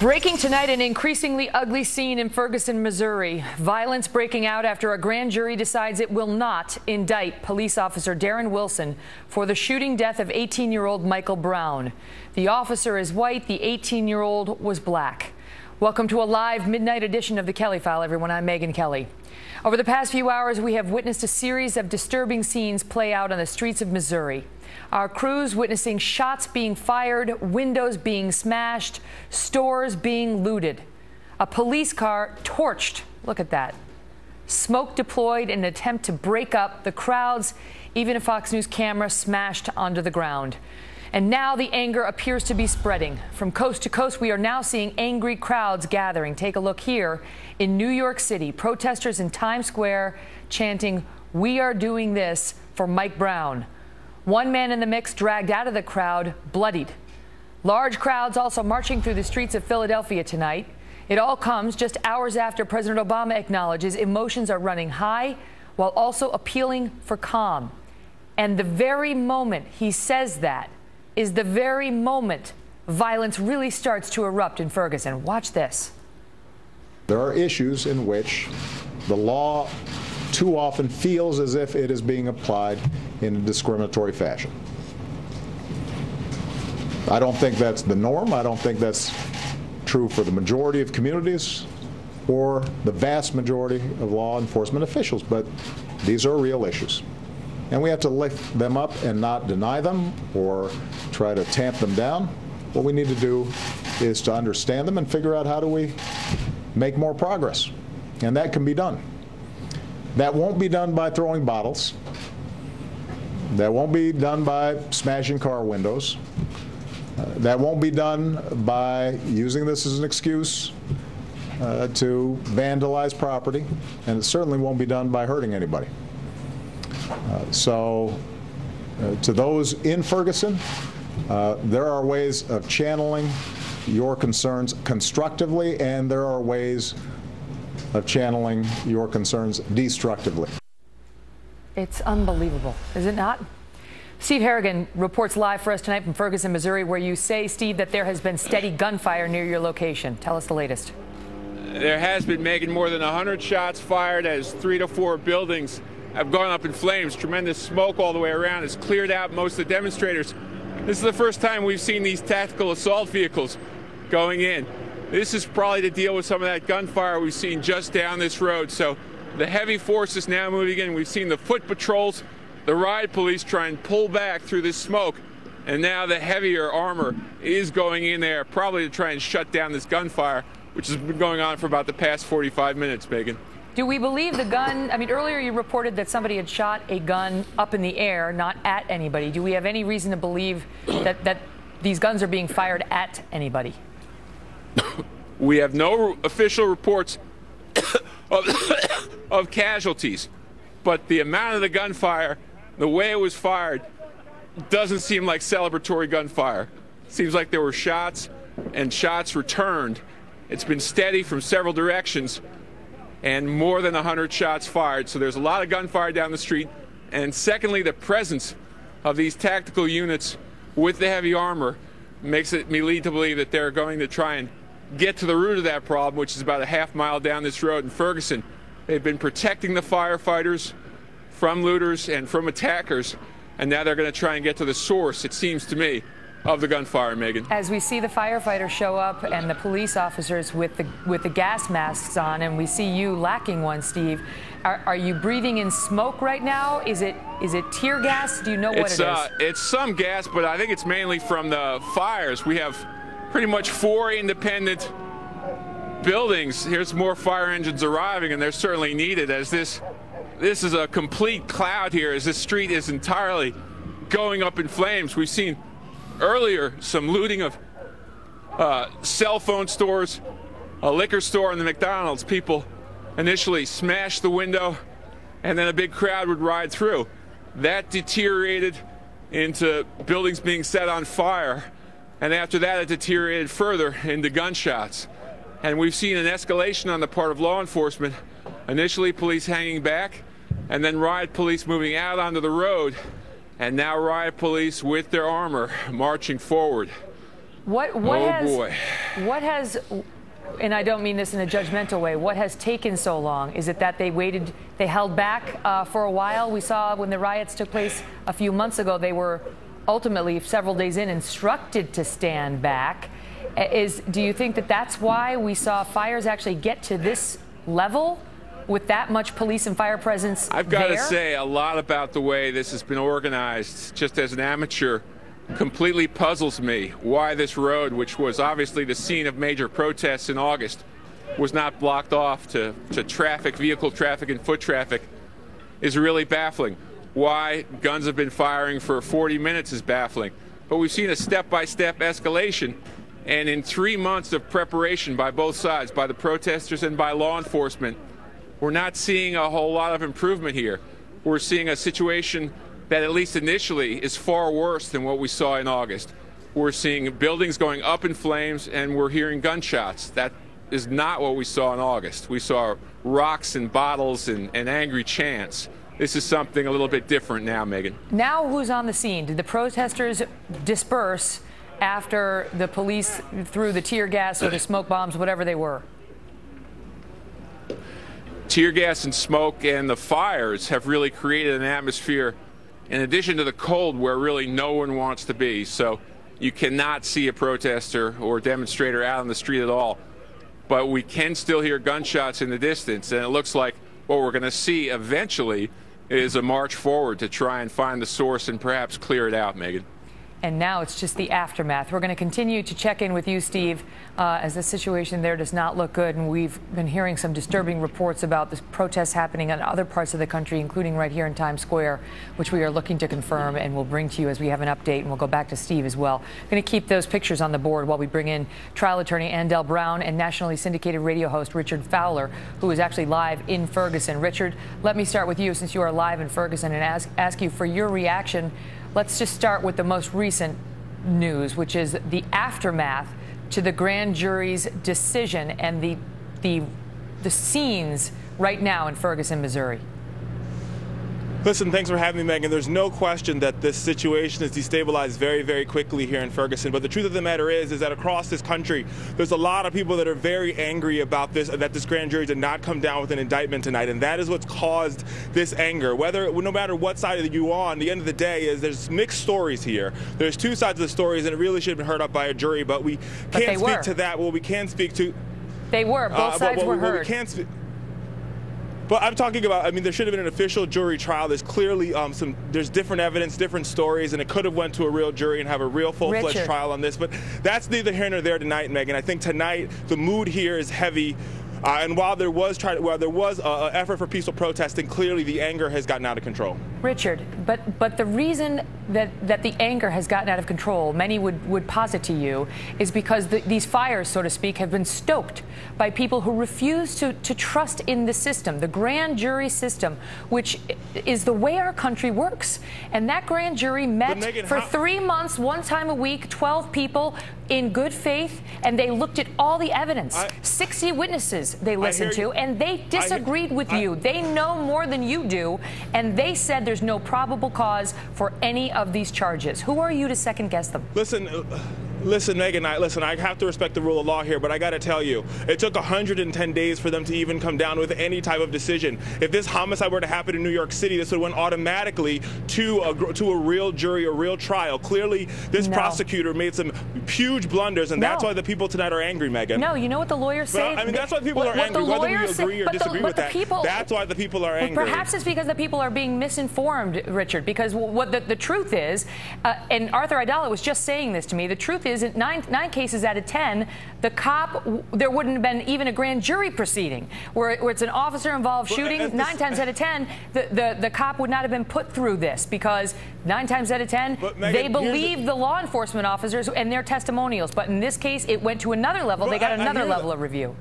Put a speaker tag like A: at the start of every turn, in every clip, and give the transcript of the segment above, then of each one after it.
A: Breaking tonight, an increasingly ugly scene in Ferguson, Missouri. Violence breaking out after a grand jury decides it will not indict police officer Darren Wilson for the shooting death of 18-year-old Michael Brown. The officer is white, the 18-year-old was black. Welcome to a live midnight edition of the Kelly File, everyone. I'm Megyn Kelly. Over the past few hours, we have witnessed a series of disturbing scenes play out on the streets of Missouri. Our crews witnessing shots being fired, windows being smashed, stores being looted. A police car torched. Look at that. Smoke deployed in an attempt to break up the crowds. Even a Fox News camera smashed onto the ground. And now the anger appears to be spreading. From coast to coast, we are now seeing angry crowds gathering. Take a look here in New York City. Protesters in Times Square chanting, "We are doing this for Mike Brown." One man in the mix dragged out of the crowd, bloodied. Large crowds also marching through the streets of Philadelphia tonight. It all comes just hours after President Obama acknowledges emotions are running high while also appealing for calm. And the very moment he says that is the very moment violence really starts to erupt in Ferguson. Watch this.
B: There are issues in which the law too often feels as if it is being applied in a discriminatory fashion. I don't think that's the norm. I don't think that's true for the majority of communities or the vast majority of law enforcement officials, but these are real issues. And we have to lift them up and not deny them or try to tamp them down. What we need to do is to understand them and figure out how do we make more progress. And that can be done. That won't be done by throwing bottles. That won't be done by smashing car windows. That won't be done by using this as an excuse to vandalize property. And it certainly won't be done by hurting anybody. To those in Ferguson, there are ways of channeling your concerns constructively, and there are ways of channeling your concerns destructively.
A: It's unbelievable, is it not? Steve Harrigan reports live for us tonight from Ferguson, Missouri, where you say, Steve, that there has been steady gunfire near your location. Tell us the latest.
C: There has been, Megyn, more than 100 shots fired as 3 to 4 buildings have gone up in flames. Tremendous smoke all the way around. It's cleared out most of the demonstrators. This is the first time we've seen these tactical assault vehicles going in. This is probably to deal with some of that gunfire we've seen just down this road. So the heavy force is now moving in. We've seen the foot patrols, the riot police try and pull back through this smoke. And now the heavier armor is going in there, probably to try and shut down this gunfire, which has been going on for about the past 45 minutes, Megyn.
A: Do we believe the gun? I mean, earlier you reported that somebody had shot a gun up in the air, not at anybody. Do we have any reason to believe that these guns are being fired at anybody?
C: We have no official reports of casualties, but the amount of the gunfire, the way it was fired, doesn't seem like celebratory gunfire. It seems like there were shots and shots returned. It's been steady from several directions and more than 100 shots fired. So there's a lot of gunfire down the street. And secondly, the presence of these tactical units with the heavy armor makes me lead to believe that they're going to try and get to the root of that problem, which is about a half-mile down this road in Ferguson. They've been protecting the firefighters from looters and from attackers, and now they're going to try and get to the source, it seems to me, of the gunfire, Megyn.
A: As we see the firefighters show up and the police officers with the gas masks on, and we see you lacking one, Steve, are you breathing in smoke right now? Is it tear gas? Do you know what it is?
C: It's some gas, but I think it's mainly from the fires. We have pretty much 4 independent buildings. Here's more fire engines arriving, and they're certainly needed, as this is a complete cloud here, as this street is entirely going up in flames. We've seen earlier some looting of cell phone stores, a liquor store, and the McDonald's. People initially smashed the window, and then a big crowd would ride through. That deteriorated into buildings being set on fire, and after that it deteriorated further into gunshots. And we've seen an escalation on the part of law enforcement. Initially police hanging back, and then riot police moving out onto the road, and now riot police with their armor marching forward. Boy.
A: What has, and I don't mean this in a judgmental way, what has taken so long? Is it that they held back for a while? We saw when the riots took place a few months ago, they were ultimately, several days in, instructed to stand back. Do you think that that's why we saw fires actually get to this level with that much police and fire presence there?
C: I've got to say, a lot about the way this has been organized, just as an amateur, completely puzzles me. Why this road, which was obviously the scene of major protests in August, was not blocked off to traffic, vehicle traffic and foot traffic, is really baffling. Why guns have been firing for 40 minutes is baffling. But we've seen a step-by-step escalation, and in 3 months of preparation by both sides, by the protesters and by law enforcement, we're not seeing a whole lot of improvement here. We're seeing a situation that, at least initially, is far worse than what we saw in August. We're seeing buildings going up in flames, and we're hearing gunshots. That is not what we saw in August. We saw rocks and bottles and angry chants. This is something a little bit different now, Megan.
A: Now who's on the scene? Did the protesters disperse after the police threw the tear gas or the smoke bombs, whatever they were?
C: Tear gas and smoke and the fires have really created an atmosphere, in addition to the cold, where really no one wants to be. So you cannot see a protester or demonstrator out on the street at all. But we can still hear gunshots in the distance, and it looks like what we're going to see eventually is a march forward to try and find the source and perhaps clear it out, Megan.
A: And now it's just the aftermath. We're going to continue to check in with you, Steve, as the situation there does not look good. And we've been hearing some disturbing reports about the protests happening in other parts of the country, including right here in Times Square, which we are looking to confirm and we'll bring to you as we have an update. And we'll go back to Steve as well. Going to keep those pictures on the board while we bring in trial attorney Andell Brown and nationally syndicated radio host Richard Fowler, who is actually live in Ferguson. Richard, let me start with you since you are live in Ferguson and ask you for your reaction. Let's just start with the most recent news, which is the aftermath to the grand jury's decision and the scenes right now in Ferguson, Missouri.
D: Listen, thanks for having me, Megan. There's no question that this situation is destabilized very, very quickly here in Ferguson. But the truth of the matter is that across this country, there's a lot of people that are very angry about this, that this grand jury did not come down with an indictment tonight. And that is what's caused this anger. No matter what side you are on, the end of the day is there's mixed stories here. There's two sides of the stories, and it really should have been heard up by a jury. But we can't speak to that. Well, we can speak to...
A: They were. Both sides were heard.
D: But I'm talking about, I mean, there should have been an official jury trial. There's clearly there's different evidence, different stories, and it could have went to a real jury and have a real full-fledged trial on this. But that's neither here nor there tonight, Megan. I think tonight the mood here is heavy. And while there was an effort for peaceful protesting, clearly the anger has gotten out of control.
A: Richard, but the reason that the anger has gotten out of control, many would posit to you, is because these fires, so to speak, have been stoked by people who refuse to trust in the system, the grand jury system, which is the way our country works. And that grand jury met Megan, for 3 months, one time a week, 12 people in good faith, and they looked at all the evidence, 60 witnesses they listened to, and they disagreed with you. They know more than you do, and they said there's no probable cause for any of these charges. Who are you to second guess them?
D: Listen, Megan, I have to respect the rule of law here, but I got to tell you, it took 110 days for them to even come down with any type of decision. If this homicide were to happen in New York City, this would have went automatically to a real jury, a real trial. Clearly, this prosecutor made some huge blunders, and that's why the people tonight are angry, Megan.
A: No, you know what the lawyers say?
D: I mean, that's why people are angry, whether we agree or disagree with that. That's why the people are angry.
A: Perhaps it's because the people are being misinformed, Richard, because what the truth is, and Arthur Idala was just saying this to me, the truth is in nine cases out of 10, the cop, there wouldn't have been even a grand jury proceeding where it's an officer-involved shooting. 9 times out of 10, the cop would not have been put through this because 9 times out of 10, Megan, they believe the law enforcement officers and their testimonials. But in this case, it went to another level. They got another level of review.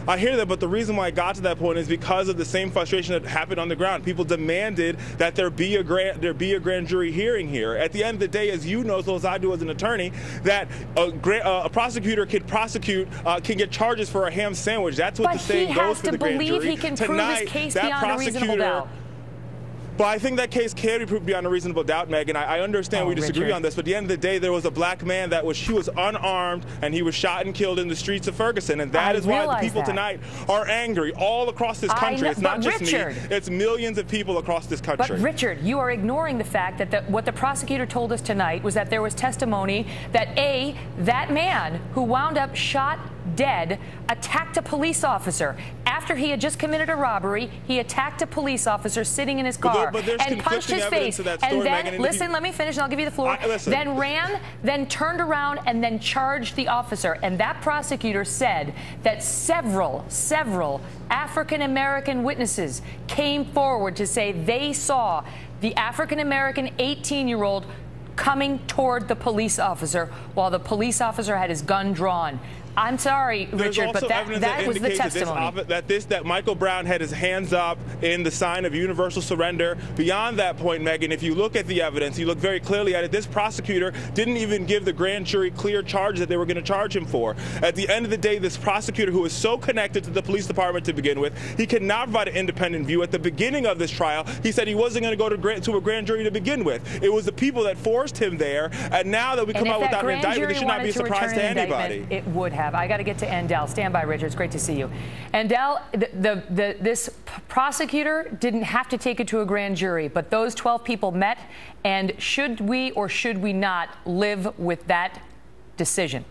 D: I hear that, but the reason why I got to that point is because of the same frustration that happened on the ground. People demanded that there be a grand jury hearing here. At the end of the day, as you know, as well as I do as an attorney, that a prosecutor can get charges for a ham sandwich. That's what the saying goes for the grand jury.
A: But he has to believe he can prove his case beyond a reasonable doubt.
D: Well, I think that case can be proved beyond a reasonable doubt, Megan. I understand we disagree
A: Richard.
D: on this, but at the end of the day, there was a black man he was unarmed, and he was shot and killed in the streets of Ferguson, and that is why the people tonight are angry all across this country. It's not just me. It's millions of people across this country.
A: But Richard, you are ignoring the fact that what the prosecutor told us tonight was that there was testimony that that man who wound up shot dead attacked a police officer. After he had just committed a robbery, he attacked a police officer sitting in his car and punched his face. And then, listen, let me finish and I'll give you the floor. Then ran, then turned around and then charged the officer. And that prosecutor said that several African-American witnesses came forward to say they saw the African-American 18-year-old coming toward the police officer while the police officer had his gun drawn. I'm sorry, Richard, but that was the testimony.
D: That Michael Brown had his hands up in the sign of universal surrender. Beyond that point, Megan, if you look at the evidence, you look very clearly at it, this prosecutor didn't even give the grand jury clear charge that they were going to charge him for. At the end of the day, this prosecutor, who is so connected to the police department to begin with, he cannot provide an independent view. At the beginning of this trial, he said he wasn't going to go to a grand jury to begin with. It was the people that forced him there, and now that we come out without an indictment, it should not be a surprise to anybody.
A: It would have. I got to get to Andel. Stand by, Richard. It's great to see you. Andel, this prosecutor didn't have to take it to a grand jury, but those 12 people met. And should we or should we not live with that decision?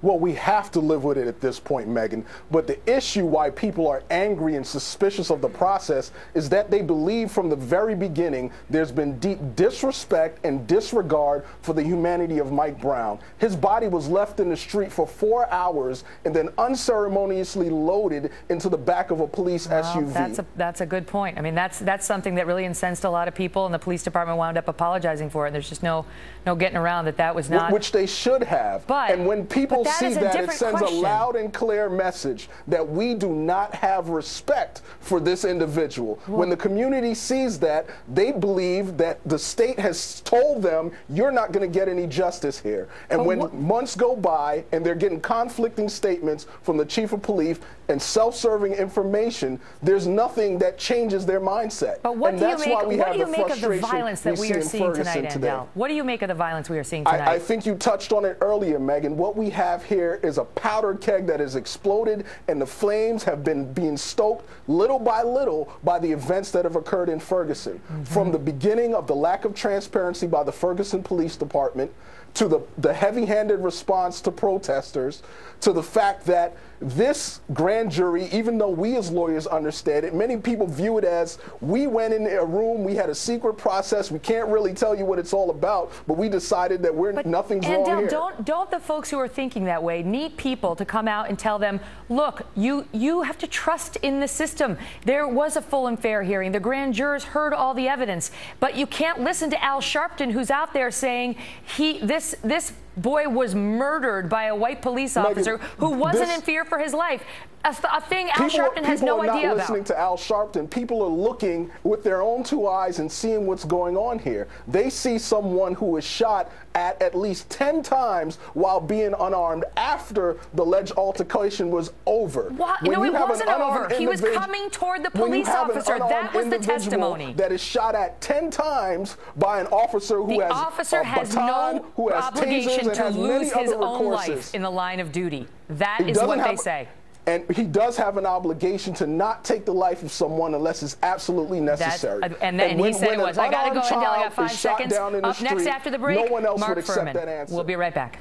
E: Well, we have to live with it at this point, Megan. But the issue why people are angry and suspicious of the process is that they believe from the very beginning there's been deep disrespect and disregard for the humanity of Mike Brown. His body was left in the street for 4 hours and then unceremoniously loaded into the back of a police SUV.
A: That's a good point. I mean, that's something that really incensed a lot of people, and the police department wound up apologizing for it. There's just no getting around that was not.
E: Which they should have. And when people see that, it sends a loud and clear message that we do not have respect for this individual. When the community sees that, they believe that the state has told them you're not going to get any justice here. And when months go by and they're getting conflicting statements from the chief of police and self-serving information, there's nothing that changes their mindset.
A: But what do you make of the violence that we are seeing tonight, Andel? What do you make of the violence we are seeing tonight?
E: I think you touched on it earlier, Megan. What we have here is a powder keg that has exploded, and the flames have been being stoked little by the events that have occurred in Ferguson. From the beginning of the lack of transparency by the Ferguson Police Department, to the heavy-handed response to protesters, to the fact that this grand jury, even though we as lawyers understand it, many people view it as we went in a room, we had a secret process, we can't really tell you what it's all about, but we decided that nothing's wrong here.
A: Don't the folks who are thinking that way need people to come out and tell them, look, you have to trust in the system. There was a full and fair hearing. The grand jurors heard all the evidence, but you can't listen to Al Sharpton, who's out there saying this boy was murdered by a white police officer who wasn't in fear for his life. A thing Al Sharpton has no idea about.
E: People are not listening to Al Sharpton. People are looking with their own two eyes and seeing what's going on here. They see someone who is shot at least 10 times while being unarmed after the alleged altercation was over.
A: No, it wasn't over. He was coming toward the police officer. That was the testimony.
E: That is shot at 10 times by an officer who has
A: officer has no obligation to lose his own life in the line of duty. That is what they say.
E: And he does have an obligation to not take the life of someone unless it's absolutely necessary.
A: And he said it was. I got to go, Andel. I got 5 seconds. Up next after the break,
E: no one else
A: Mark
E: would accept
A: Furman.
E: that answer.
A: We'll be right back.